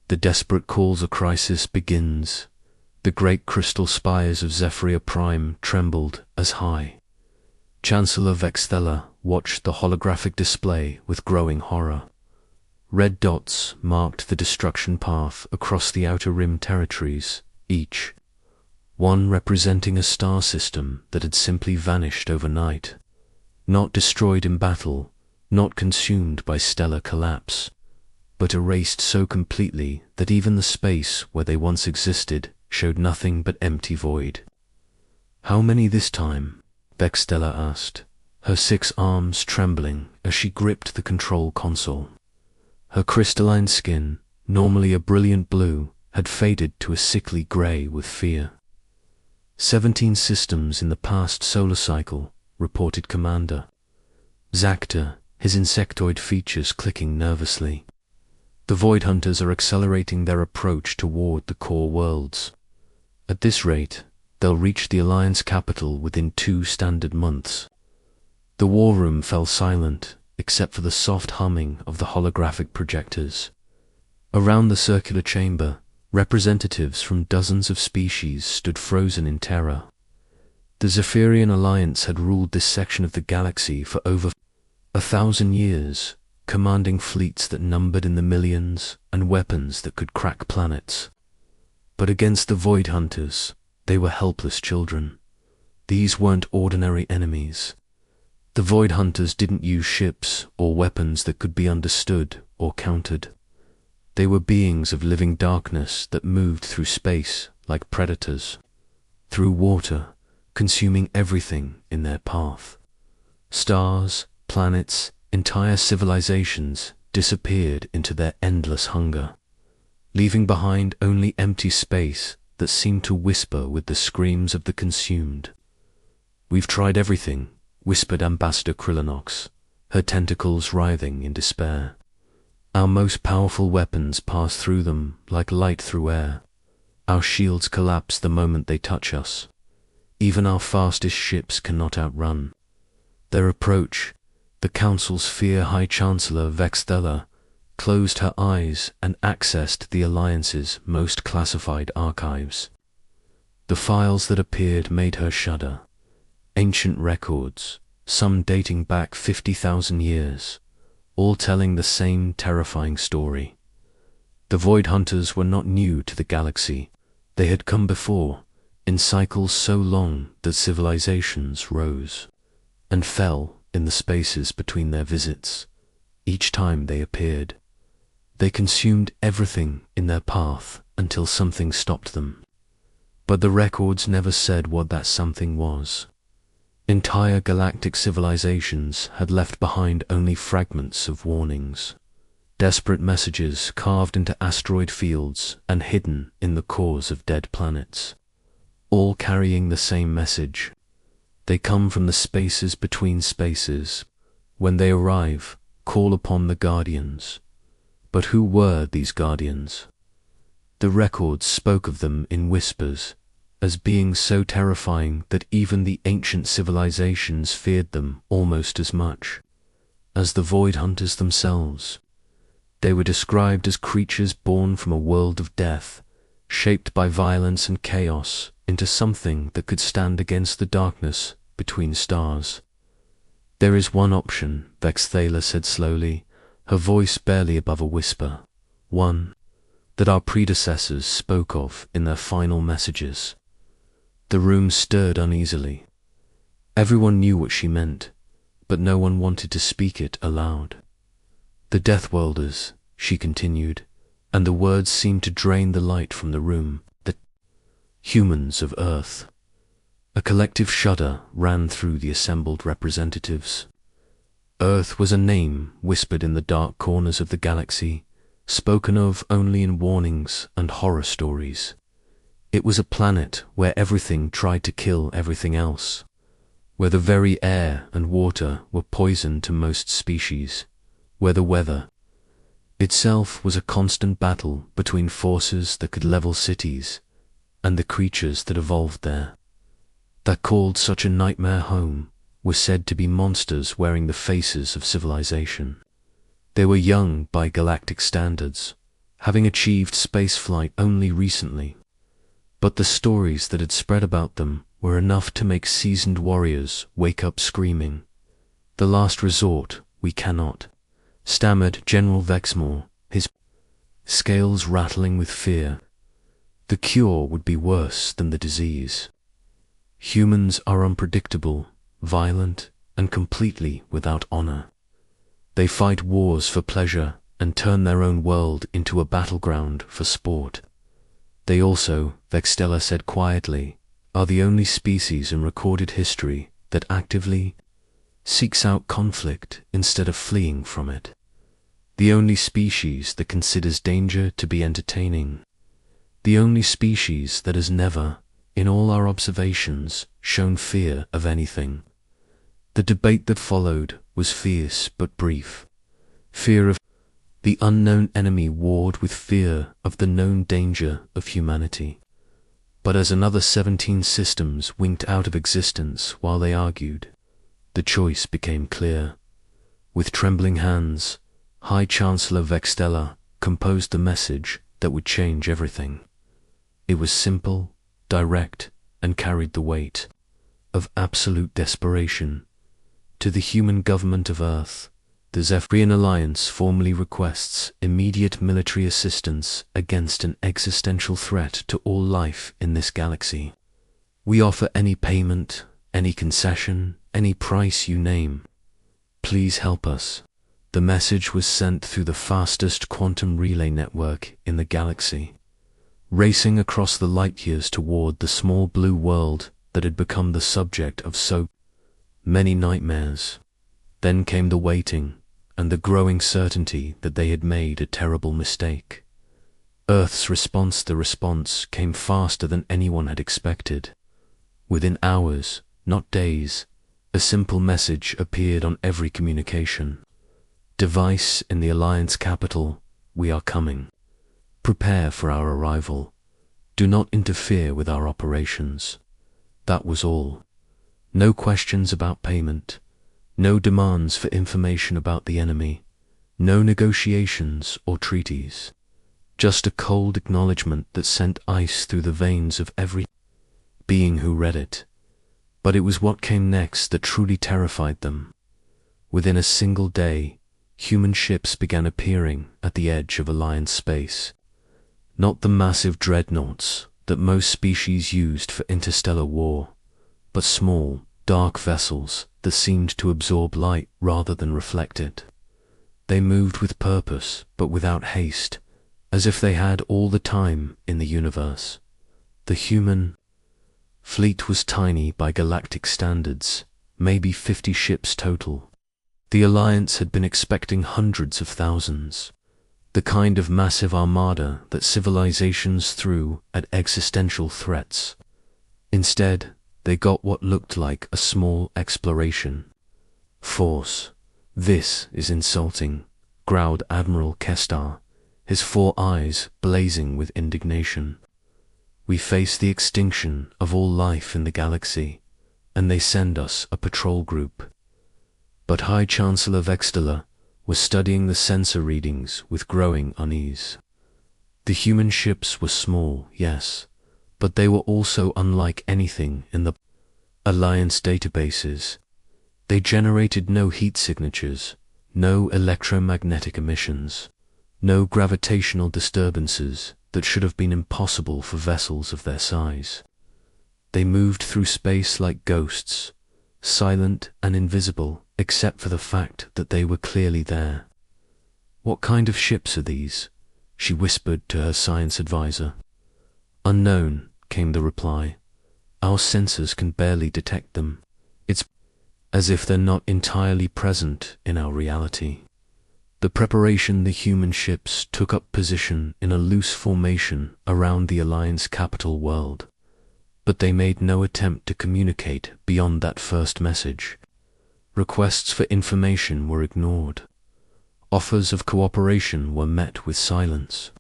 The desperate calls a crisis begins. The great crystal spires of Zephyria Prime trembled as high. Chancellor Vexthela watched the holographic display with growing horror. Red dots marked the destruction path across the Outer Rim territories, each one representing a star system that had simply vanished overnight. Not destroyed in battle, not consumed by stellar collapse, but erased so completely that even the space where they once existed showed nothing but empty void. "How many this time?" Vexthela asked, her 6 arms trembling as she gripped the control console. Her crystalline skin, normally a brilliant blue, had faded to a sickly grey with fear. 17 systems in the past solar cycle, reported Commander Zactor, his insectoid features clicking nervously. The Void Hunters are accelerating their approach toward the core worlds. At this rate, they'll reach the Alliance capital within 2 standard months. The war room fell silent, except for the soft humming of the holographic projectors. Around the circular chamber, representatives from dozens of species stood frozen in terror. The Zephyrian Alliance had ruled this section of the galaxy for over 1,000 years, commanding fleets that numbered in the millions and weapons that could crack planets. But against the Void Hunters, they were helpless children. These weren't ordinary enemies. The Void Hunters didn't use ships or weapons that could be understood or countered. They were beings of living darkness that moved through space like predators, through water, consuming everything in their path. Stars, planets, entire civilizations disappeared into their endless hunger, leaving behind only empty space that seemed to whisper with the screams of the consumed. "We've tried everything," whispered Ambassador Krillinox, her tentacles writhing in despair. "Our most powerful weapons pass through them like light through air. Our shields collapse the moment they touch us. Even our fastest ships cannot outrun their approach." The Council's Fear High Chancellor Vexthela closed her eyes and accessed the Alliance's most classified archives. The files that appeared made her shudder. Ancient records, some dating back 50,000 years, all telling the same terrifying story. The Void Hunters were not new to the galaxy. They had come before, in cycles so long that civilizations rose and fell in the spaces between their visits. Each time they appeared, they consumed everything in their path until something stopped them. But the records never said what that something was. Entire galactic civilizations had left behind only fragments of warnings, desperate messages carved into asteroid fields and hidden in the cores of dead planets, all carrying the same message. They come from the spaces between spaces. When they arrive, call upon the Guardians. But who were these Guardians? The records spoke of them in whispers, as beings so terrifying that even the ancient civilizations feared them almost as much as the Void Hunters themselves. They were described as creatures born from a world of death, shaped by violence and chaos into something that could stand against the darkness between stars. "There is one option," Vexthela said slowly, her voice barely above a whisper. "One that our predecessors spoke of in their final messages." The room stirred uneasily. Everyone knew what she meant, but no one wanted to speak it aloud. "The Deathworlders," she continued, and the words seemed to drain the light from the room. "The humans of Earth." A collective shudder ran through the assembled representatives. Earth was a name whispered in the dark corners of the galaxy, spoken of only in warnings and horror stories. It was a planet where everything tried to kill everything else, where the very air and water were poison to most species, where the weather itself was a constant battle between forces that could level cities and the creatures that evolved there, that called such a nightmare home, were said to be monsters wearing the faces of civilization. They were young by galactic standards, having achieved spaceflight only recently. But the stories that had spread about them were enough to make seasoned warriors wake up screaming. "The last resort, we cannot," stammered General Vexmore, his scales rattling with fear. "The cure would be worse than the disease. Humans are unpredictable, violent, and completely without honor. They fight wars for pleasure and turn their own world into a battleground for sport. They also," Vextella said quietly, "are the only species in recorded history that actively seeks out conflict instead of fleeing from it. The only species that considers danger to be entertaining. The only species that has never, in all our observations, shown fear of anything." The debate that followed was fierce but brief. Fear of the unknown enemy warred with fear of the known danger of humanity. But as another 17 systems winked out of existence while they argued, the choice became clear. With trembling hands, High Chancellor Vextella composed the message that would change everything. It was simple, direct, and carried the weight of absolute desperation. To the human government of Earth, the Zephyrian Alliance formally requests immediate military assistance against an existential threat to all life in this galaxy. We offer any payment, any concession, any price you name. Please help us. The message was sent through the fastest quantum relay network in the galaxy, racing across the light years toward the small blue world that had become the subject of so many nightmares. Then came the waiting and the growing certainty that they had made a terrible mistake. Earth's response, the response, came faster than anyone had expected. Within hours, not days, a simple message appeared on every communication. "Device in the Alliance capital, we are coming. Prepare for our arrival. Do not interfere with our operations." That was all. No questions about payment, no demands for information about the enemy, no negotiations or treaties. Just a cold acknowledgement that sent ice through the veins of every being who read it. But it was what came next that truly terrified them. Within a single day, human ships began appearing at the edge of Alliance space. Not the massive dreadnoughts that most species used for interstellar war, but small, dark vessels that seemed to absorb light rather than reflect it. They moved with purpose, but without haste, as if they had all the time in the universe. The human fleet was tiny by galactic standards, maybe 50 ships total. The Alliance had been expecting hundreds of thousands, the kind of massive armada that civilizations threw at existential threats. Instead, they got what looked like a small exploration force. "This is insulting," growled Admiral Kestar, his 4 eyes blazing with indignation. "We face the extinction of all life in the galaxy, and they send us a patrol group." But High Chancellor Vextella was studying the sensor readings with growing unease. The human ships were small, yes, but they were also unlike anything in the Alliance databases. They generated no heat signatures, no electromagnetic emissions, no gravitational disturbances that should have been impossible for vessels of their size. They moved through space like ghosts, silent and invisible except for the fact that they were clearly there. "What kind of ships are these?" she whispered to her science advisor. "Unknown," came the reply. "Our sensors can barely detect them. It's as if they're not entirely present in our reality." The preparation, the human ships took up position in a loose formation around the Alliance capital world, but they made no attempt to communicate beyond that first message. Requests for information were ignored. Offers of cooperation were met with silence.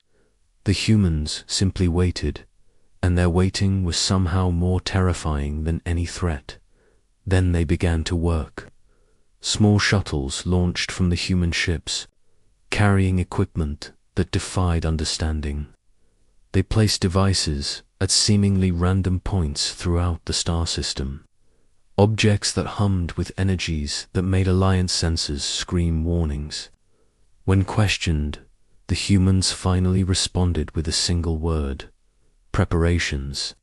The humans simply waited, and their waiting was somehow more terrifying than any threat. Then they began to work. Small shuttles launched from the human ships, carrying equipment that defied understanding. They placed devices at seemingly random points throughout the star system, objects that hummed with energies that made Alliance sensors scream warnings. When questioned, the humans finally responded with a single word: preparations.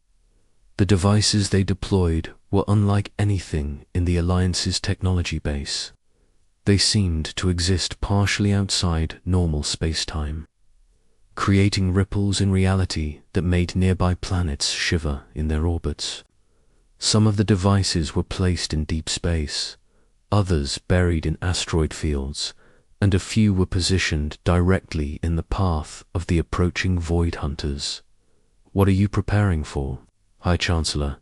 The devices they deployed were unlike anything in the Alliance's technology base. They seemed to exist partially outside normal space-time, creating ripples in reality that made nearby planets shiver in their orbits. Some of the devices were placed in deep space, others buried in asteroid fields, and a few were positioned directly in the path of the approaching Void Hunters. "What are you preparing for?" High Chancellor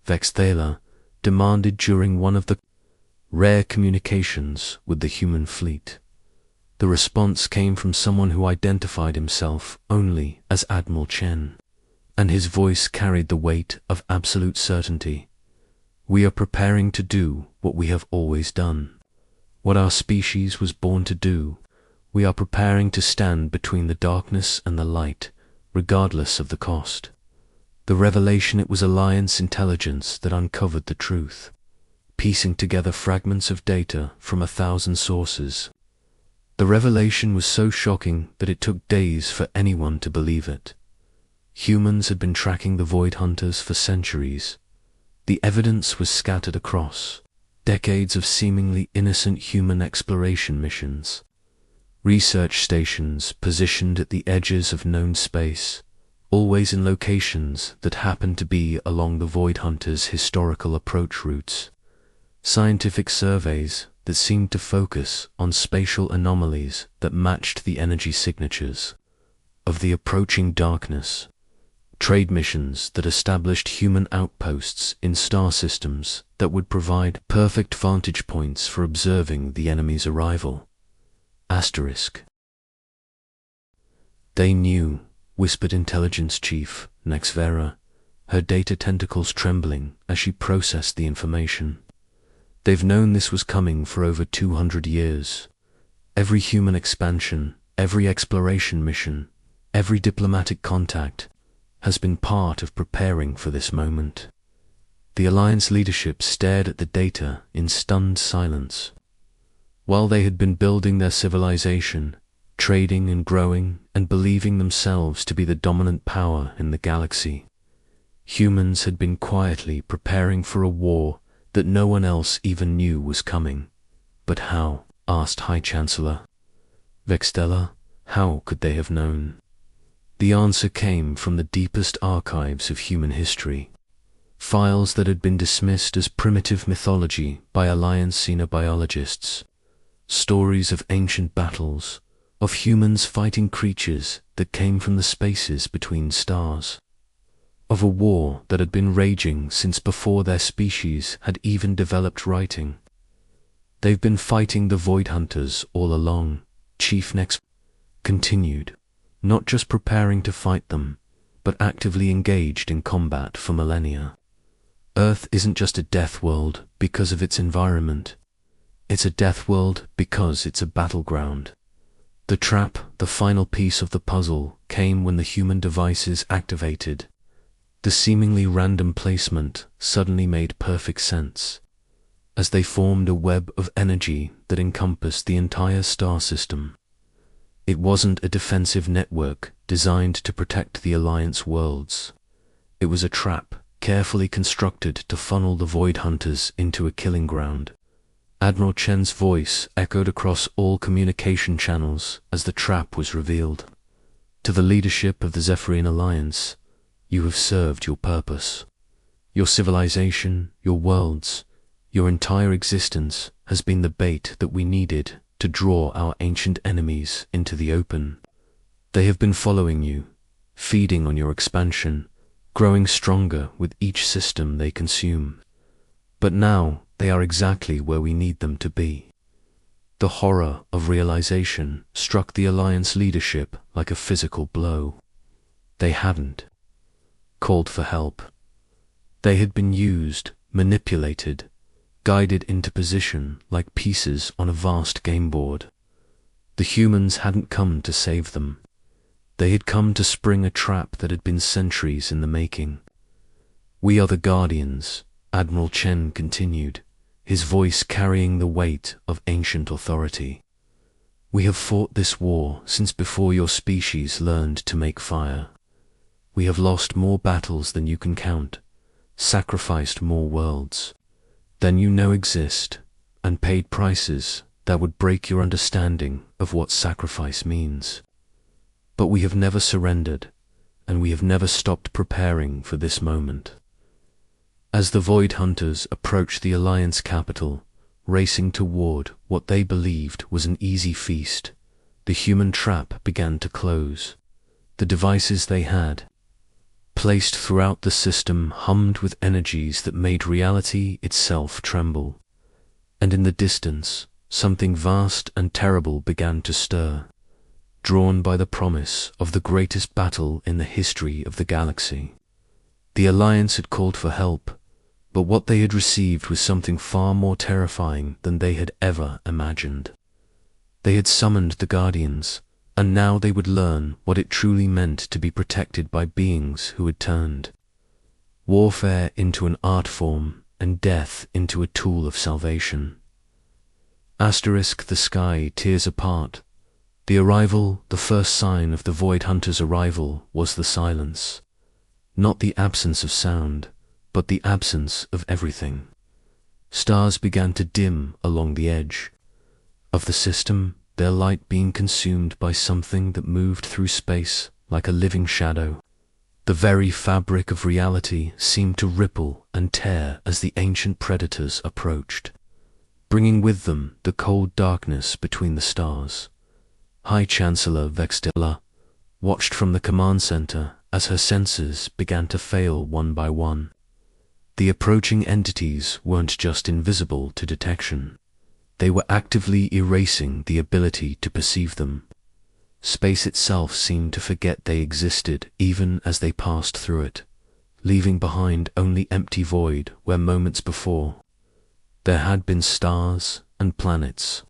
Vexthala demanded during one of the rare communications with the human fleet. The response came from someone who identified himself only as Admiral Chen, and his voice carried the weight of absolute certainty. "We are preparing to do what we have always done, what our species was born to do. We are preparing to stand between the darkness and the light, regardless of the cost." The revelation, it was Alliance intelligence that uncovered the truth, piecing together fragments of data from 1,000 sources. The revelation was so shocking that it took days for anyone to believe it. Humans had been tracking the Void Hunters for centuries. The evidence was scattered across decades of seemingly innocent human exploration missions, research stations positioned at the edges of known space, always in locations that happened to be along the Void Hunters' historical approach routes, scientific surveys that seemed to focus on spatial anomalies that matched the energy signatures of the approaching darkness, trade missions that established human outposts in star systems that would provide perfect vantage points for observing the enemy's arrival. Asterisk. "They knew," whispered Intelligence Chief Nexvera, her data tentacles trembling as she processed the information. "They've known this was coming for over 200 years. Every human expansion, every exploration mission, every diplomatic contact has been part of preparing for this moment." The Alliance leadership stared at the data in stunned silence. While they had been building their civilization, trading and growing and believing themselves to be the dominant power in the galaxy, humans had been quietly preparing for a war that no one else even knew was coming. "But how?" asked High Chancellor Vexthala. "How could they have known?" The answer came from the deepest archives of human history, files that had been dismissed as primitive mythology by Alliance xenobiologists, stories of ancient battles, of humans fighting creatures that came from the spaces between stars, of a war that had been raging since before their species had even developed writing. "They've been fighting the Void Hunters all along," Chief Nex continued, "not just preparing to fight them, but actively engaged in combat for millennia. Earth isn't just a death world because of its environment. It's a death world because it's a battleground." The trap, the final piece of the puzzle, came when the human devices activated. The seemingly random placement suddenly made perfect sense, as they formed a web of energy that encompassed the entire star system. It wasn't a defensive network designed to protect the Alliance worlds. It was a trap carefully constructed to funnel the Void Hunters into a killing ground. Admiral Chen's voice echoed across all communication channels as the trap was revealed. "To the leadership of the Zephyrian Alliance, you have served your purpose. Your civilization, your worlds, your entire existence has been the bait that we needed to draw our ancient enemies into the open. They have been following you, feeding on your expansion, growing stronger with each system they consume. But now they are exactly where we need them to be." The horror of realization struck the Alliance leadership like a physical blow. They hadn't called for help. They had been used, manipulated, guided into position like pieces on a vast game board. The humans hadn't come to save them. They had come to spring a trap that had been centuries in the making. "We are the Guardians," Admiral Chen continued, his voice carrying the weight of ancient authority. "We have fought this war since before your species learned to make fire. We have lost more battles than you can count, sacrificed more worlds than you know exist, and paid prices that would break your understanding of what sacrifice means. But we have never surrendered, and we have never stopped preparing for this moment." As the Void Hunters approached the Alliance capital, racing toward what they believed was an easy feast, the human trap began to close. The devices they had placed throughout the system hummed with energies that made reality itself tremble. And in the distance, something vast and terrible began to stir, drawn by the promise of the greatest battle in the history of the galaxy. The Alliance had called for help, but what they had received was something far more terrifying than they had ever imagined. They had summoned the Guardians, and now they would learn what it truly meant to be protected by beings who had turned warfare into an art form and death into a tool of salvation. Asterisk the sky tears apart. The first sign of the Void Hunter's arrival was the silence. Not the absence of sound, but the absence of everything. Stars began to dim along the edge of the system, their light being consumed by something that moved through space like a living shadow. The very fabric of reality seemed to ripple and tear as the ancient predators approached, bringing with them the cold darkness between the stars. High Chancellor Vextella watched from the command center as her senses began to fail one by one. The approaching entities weren't just invisible to detection. They were actively erasing the ability to perceive them. Space itself seemed to forget they existed even as they passed through it, leaving behind only empty void where moments before there had been stars and planets.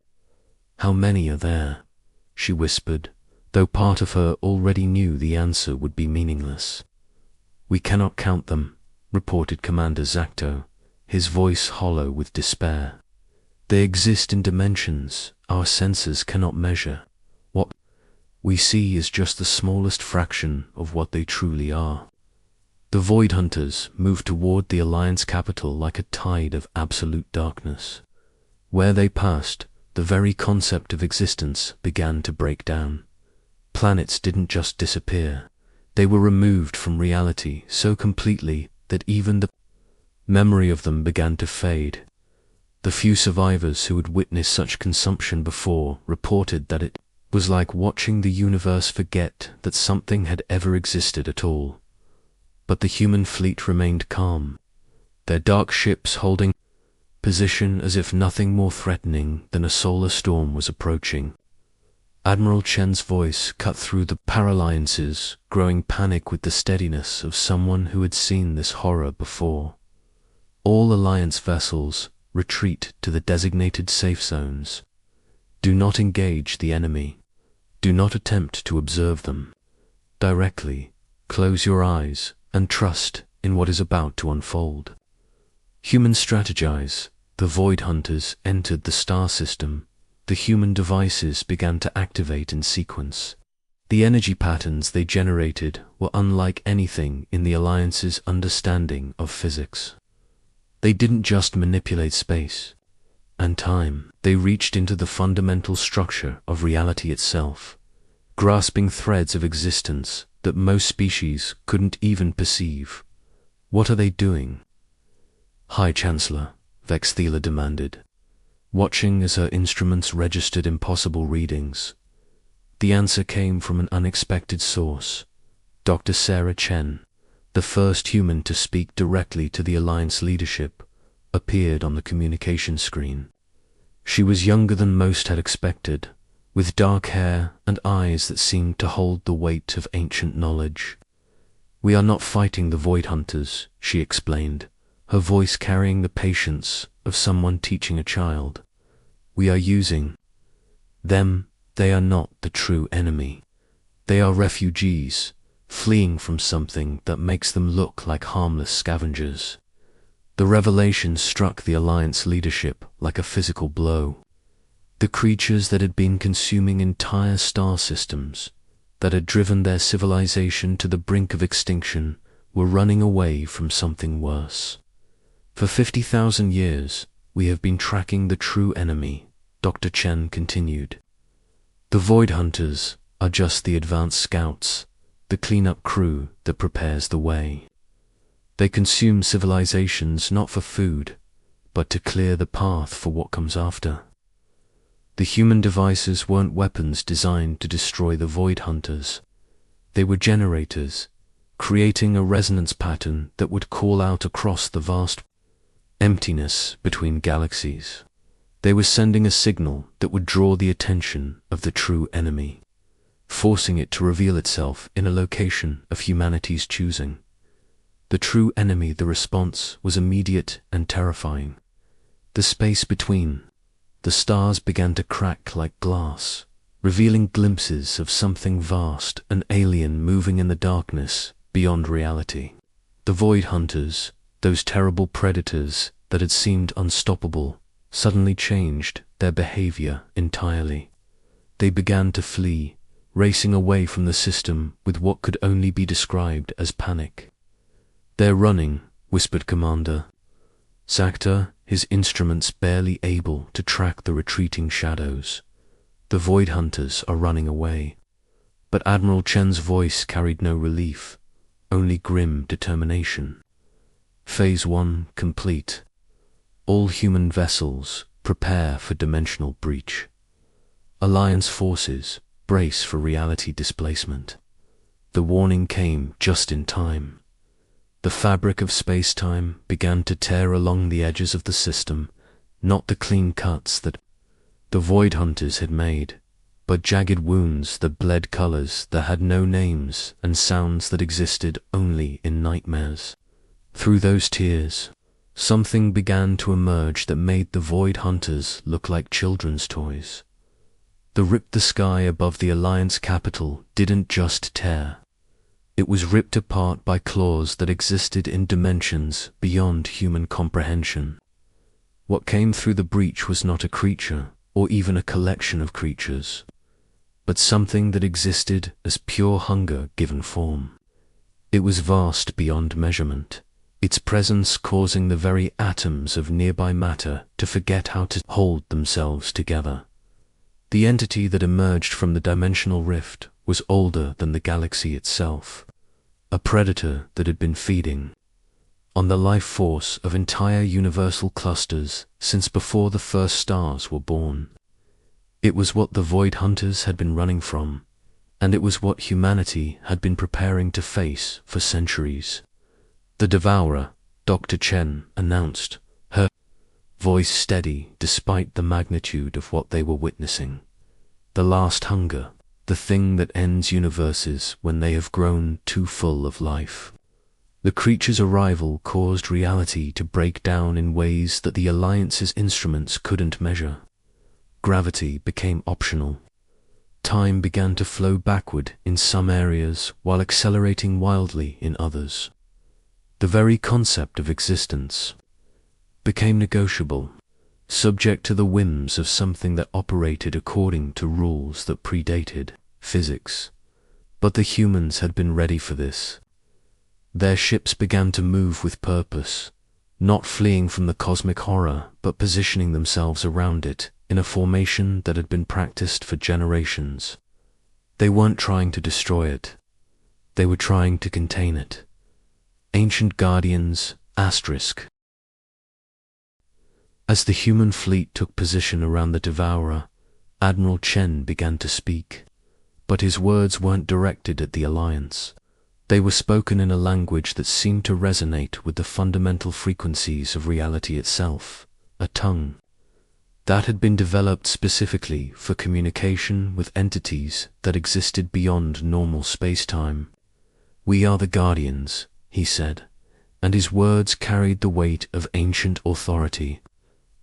"How many are there?" she whispered, though part of her already knew the answer would be meaningless. "We cannot count them," reported Commander Zacto, his voice hollow with despair. "They exist in dimensions our senses cannot measure. What we see is just the smallest fraction of what they truly are." The Void Hunters moved toward the Alliance capital like a tide of absolute darkness. Where they passed, the very concept of existence began to break down. Planets didn't just disappear. They were removed from reality so completely that even the memory of them began to fade. The few survivors who had witnessed such consumption before reported that it was like watching the universe forget that something had ever existed at all. But the human fleet remained calm, their dark ships holding position as if nothing more threatening than a solar storm was approaching. Admiral Chen's voice cut through the Paralliance's growing panic with the steadiness of someone who had seen this horror before. "All Alliance vessels, retreat to the designated safe zones. Do not engage the enemy. Do not attempt to observe them. Directly, close your eyes and trust in what is about to unfold." Humans strategize. The Void Hunters entered the star system. The human devices began to activate in sequence. The energy patterns they generated were unlike anything in the Alliance's understanding of physics. They didn't just manipulate space and time. They reached into the fundamental structure of reality itself, grasping threads of existence that most species couldn't even perceive. "What are they doing?" "High Chancellor," Vexthela demanded, watching as her instruments registered impossible readings. The answer came from an unexpected source. Dr. Sarah Chen, the first human to speak directly to the Alliance leadership, appeared on the communication screen. She was younger than most had expected, with dark hair and eyes that seemed to hold the weight of ancient knowledge. "We are not fighting the Void Hunters," she explained, her voice carrying the patience of someone teaching a child. "We are using them. They are not the true enemy. They are refugees, fleeing from something that makes them look like harmless scavengers. The revelation struck the Alliance leadership like a physical blow. The creatures that had been consuming entire star systems, that had driven their civilization to the brink of extinction, were running away from something worse. For 50,000 years, we have been tracking the true enemy, Dr. Chen continued. The Void Hunters are just the advanced scouts, the cleanup crew that prepares the way. They consume civilizations not for food, but to clear the path for what comes after. The human devices weren't weapons designed to destroy the Void Hunters. They were generators, creating a resonance pattern that would call out across the vast emptiness between galaxies. They were sending a signal that would draw the attention of the true enemy, forcing it to reveal itself in a location of humanity's choosing. The true enemy, the response was immediate and terrifying. The space between the stars began to crack like glass, revealing glimpses of something vast and alien moving in the darkness beyond reality. The Void Hunters, those terrible predators that had seemed unstoppable, suddenly changed their behavior entirely. They began to flee, racing away from the system with what could only be described as panic. "They're running," whispered Commander Zactor, his instruments barely able to track the retreating shadows. "The Void Hunters are running away." But Admiral Chen's voice carried no relief, only grim determination. Phase 1 complete. All human vessels prepare for dimensional breach. Alliance forces brace for reality displacement. The warning came just in time. The fabric of space-time began to tear along the edges of the system, not the clean cuts that the Void Hunters had made, but jagged wounds that bled colors that had no names and sounds that existed only in nightmares. Through those tears, something began to emerge that made the Void Hunters look like children's toys. The sky above the Alliance capital didn't just tear. It was ripped apart by claws that existed in dimensions beyond human comprehension. What came through the breach was not a creature, or even a collection of creatures, but something that existed as pure hunger given form. It was vast beyond measurement, its presence causing the very atoms of nearby matter to forget how to hold themselves together. The entity that emerged from the dimensional rift was older than the galaxy itself, a predator that had been feeding on the life force of entire universal clusters since before the first stars were born. It was what the Void Hunters had been running from, and it was what humanity had been preparing to face for centuries. "The Devourer," Dr. Chen announced, her voice steady despite the magnitude of what they were witnessing. "The last hunger, the thing that ends universes when they have grown too full of life." The creature's arrival caused reality to break down in ways that the Alliance's instruments couldn't measure. Gravity became optional. Time began to flow backward in some areas while accelerating wildly in others. The very concept of existence became negotiable, subject to the whims of something that operated according to rules that predated physics. But the humans had been ready for this. Their ships began to move with purpose, not fleeing from the cosmic horror, but positioning themselves around it in a formation that had been practiced for generations. They weren't trying to destroy it. They were trying to contain it. Ancient Guardians, **. As the human fleet took position around the Devourer, Admiral Chen began to speak, but his words weren't directed at the Alliance. They were spoken in a language that seemed to resonate with the fundamental frequencies of reality itself, a tongue that had been developed specifically for communication with entities that existed beyond normal space-time. "We are the Guardians," he said, and his words carried the weight of ancient authority.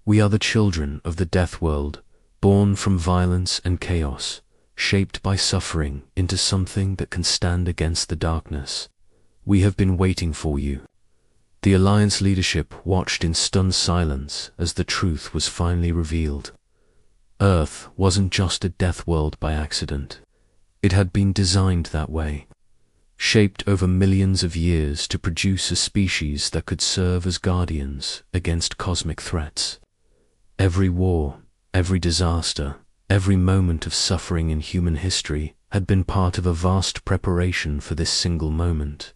"We are the children of the Death World, born from violence and chaos, shaped by suffering into something that can stand against the darkness. We have been waiting for you. The Alliance leadership watched in stunned silence as the truth was finally revealed. Earth wasn't just a death world by accident. It had been designed that way, shaped over millions of years to produce a species that could serve as guardians against cosmic threats. Every war, every disaster, every moment of suffering in human history had been part of a vast preparation for this single moment.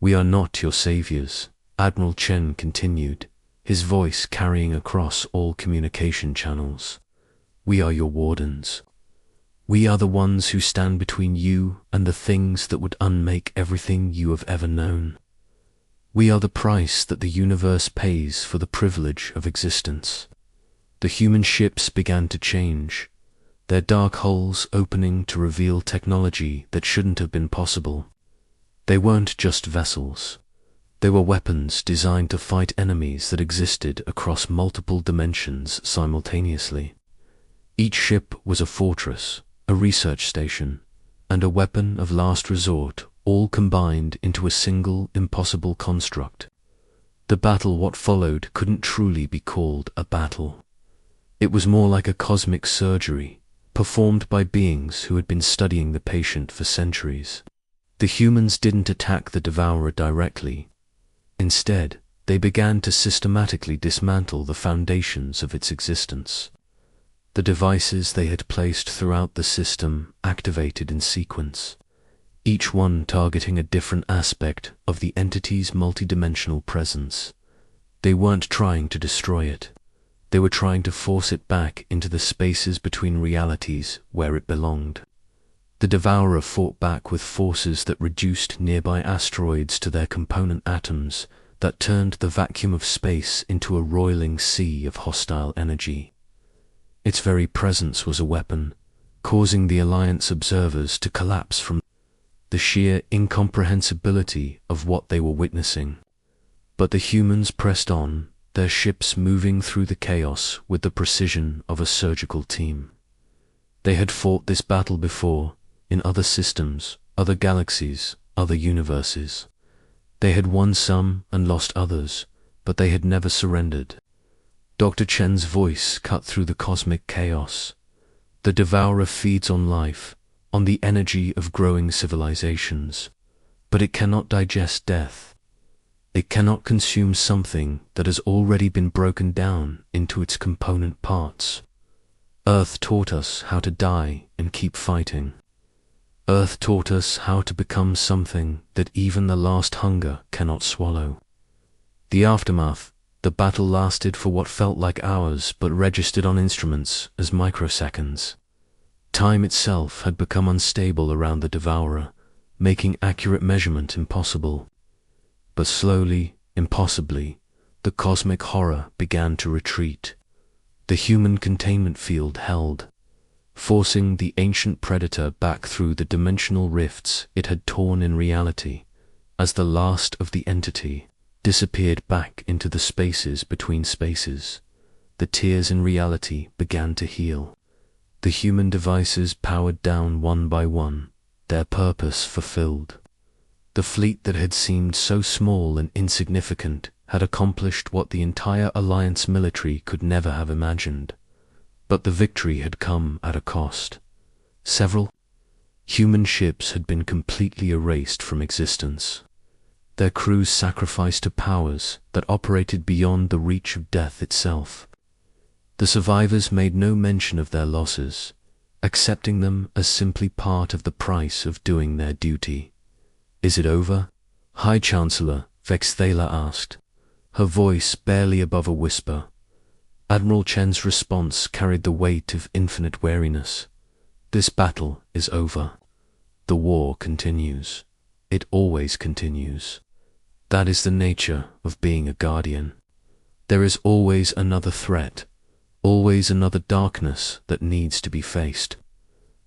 "We are not your saviors," Admiral Chen continued, his voice carrying across all communication channels. "We are your wardens. We are the ones who stand between you and the things that would unmake everything you have ever known. We are the price that the universe pays for the privilege of existence." The human ships began to change, their dark hulls opening to reveal technology that shouldn't have been possible. They weren't just vessels. They were weapons designed to fight enemies that existed across multiple dimensions simultaneously. Each ship was a fortress, a research station, and a weapon of last resort, all combined into a single, impossible construct. The battle what followed couldn't truly be called a battle. It was more like a cosmic surgery, performed by beings who had been studying the patient for centuries. The humans didn't attack the Devourer directly. Instead, they began to systematically dismantle the foundations of its existence. The devices they had placed throughout the system activated in sequence, each one targeting a different aspect of the entity's multidimensional presence. They weren't trying to destroy it. They were trying to force it back into the spaces between realities where it belonged. The Devourer fought back with forces that reduced nearby asteroids to their component atoms, that turned the vacuum of space into a roiling sea of hostile energy. Its very presence was a weapon, causing the Alliance observers to collapse from the sheer incomprehensibility of what they were witnessing. But the humans pressed on, their ships moving through the chaos with the precision of a surgical team. They had fought this battle before, in other systems, other galaxies, other universes. They had won some and lost others, but they had never surrendered. Dr. Chen's voice cut through the cosmic chaos. The Devourer feeds on life, on the energy of growing civilizations, but it cannot digest death. It cannot consume something that has already been broken down into its component parts. Earth taught us how to die and keep fighting. Earth taught us how to become something that even the last hunger cannot swallow. The aftermath, the battle lasted for what felt like hours but registered on instruments as microseconds. Time itself had become unstable around the Devourer, making accurate measurement impossible. But slowly, impossibly, the cosmic horror began to retreat. The human containment field held, forcing the ancient predator back through the dimensional rifts it had torn in reality, as the last of the entity disappeared back into the spaces between spaces. The tears in reality began to heal. The human devices powered down one by one, their purpose fulfilled. The fleet that had seemed so small and insignificant had accomplished what the entire Alliance military could never have imagined. But the victory had come at a cost. Several human ships had been completely erased from existence. Their crews sacrificed to powers that operated beyond the reach of death itself. The survivors made no mention of their losses, accepting them as simply part of the price of doing their duty. "Is it over?" High Chancellor Vexthala asked, her voice barely above a whisper. Admiral Chen's response carried the weight of infinite wariness. "This battle is over. The war continues. It always continues. That is the nature of being a guardian. There is always another threat, always another darkness that needs to be faced."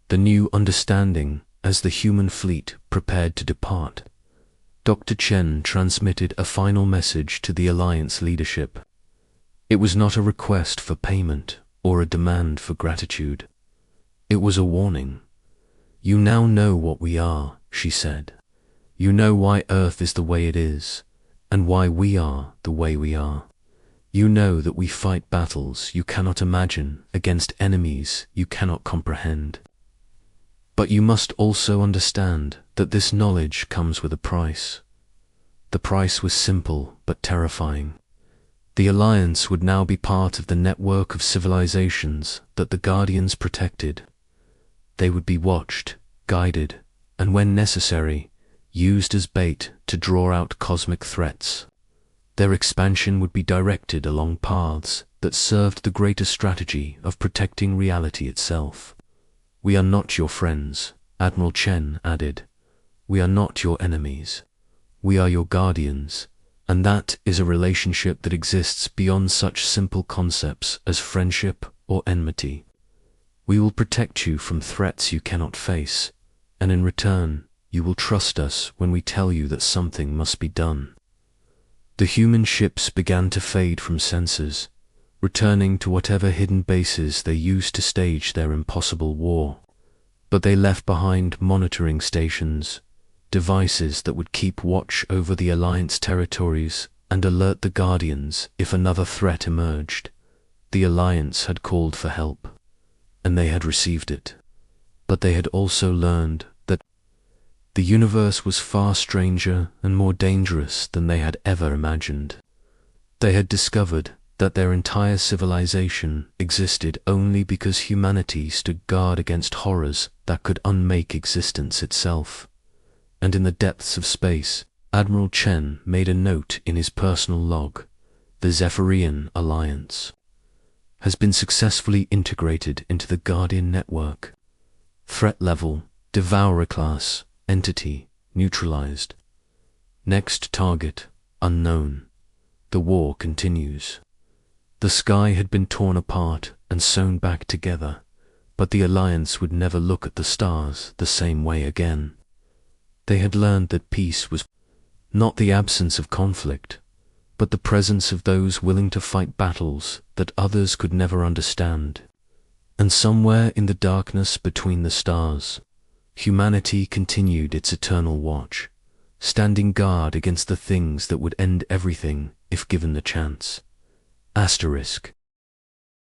The new understanding as the human fleet prepared to depart. Dr. Chen transmitted a final message to the Alliance leadership. It was not a request for payment or a demand for gratitude. It was a warning. You now know what we are, she said. You know why Earth is the way it is, and why we are the way we are. You know that we fight battles you cannot imagine against enemies you cannot comprehend. But you must also understand that this knowledge comes with a price. The price was simple but terrifying. The Alliance would now be part of the network of civilizations that the Guardians protected. They would be watched, guided, and when necessary, used as bait to draw out cosmic threats. Their expansion would be directed along paths that served the greater strategy of protecting reality itself. We are not your friends, Admiral Chen added. We are not your enemies. We are your guardians, and that is a relationship that exists beyond such simple concepts as friendship or enmity. We will protect you from threats you cannot face, and in return, you will trust us when we tell you that something must be done. The human ships began to fade from sensors, returning to whatever hidden bases they used to stage their impossible war. But they left behind monitoring stations, devices that would keep watch over the Alliance territories and alert the Guardians if another threat emerged. The Alliance had called for help, and they had received it. But they had also learned that the universe was far stranger and more dangerous than they had ever imagined. They had discovered that their entire civilization existed only because humanity stood guard against horrors that could unmake existence itself. And in the depths of space, Admiral Chen made a note in his personal log: the Zephyrian Alliance has been successfully integrated into the Guardian network. Threat level, Devourer class, entity, neutralized. Next target, unknown. The war continues. The sky had been torn apart and sewn back together, but the Alliance would never look at the stars the same way again. They had learned that peace was not the absence of conflict, but the presence of those willing to fight battles that others could never understand. And somewhere in the darkness between the stars, humanity continued its eternal watch, standing guard against the things that would end everything if given the chance. Asterisk.